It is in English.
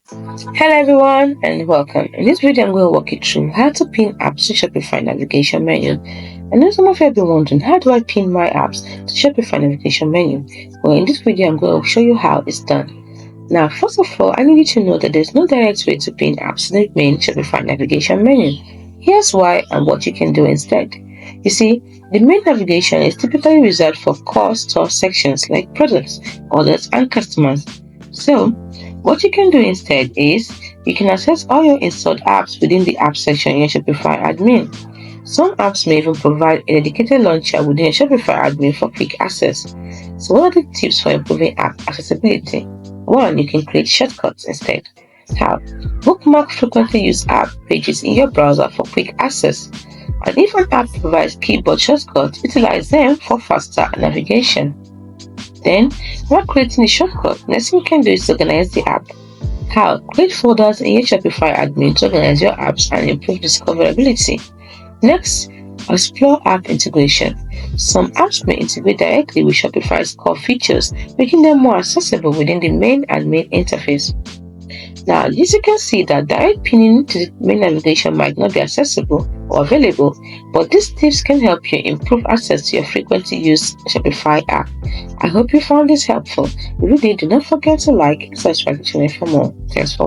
Hello everyone and welcome. In this video I'm going to walk you through how to pin apps to Shopify navigation menu. I know some of you have been wondering, how do I pin my apps to Shopify navigation menu? Well, in this video I'm going to show you how it's done. Now, first of all, I need you to know that there's no direct way to pin apps to the main Shopify navigation menu. Here's why and what you can do instead. You see, the main navigation is typically reserved for core store sections like products, orders, and customers. So, what you can do instead is you can access all your installed apps within the app section in your Shopify admin. Some apps may even provide a dedicated launcher within your Shopify admin for quick access. So, what are the tips for improving app accessibility? 1. You can create shortcuts instead. How? Bookmark frequently used app pages in your browser for quick access. And if an app provides keyboard shortcuts, utilize them for faster navigation. Then, while creating the shortcut, next thing you can do is organize the app. How? Create folders in your Shopify admin to organize your apps and improve discoverability. Next, explore app integration. Some apps may integrate directly with Shopify's core features, making them more accessible within the main admin interface. Now, as you can see that direct pinning to the main navigation might not be accessible or available, but these tips can help you improve access to your frequently used Shopify app. I hope you found this helpful. If you did, do not forget to like and subscribe to the channel for more. Thanks for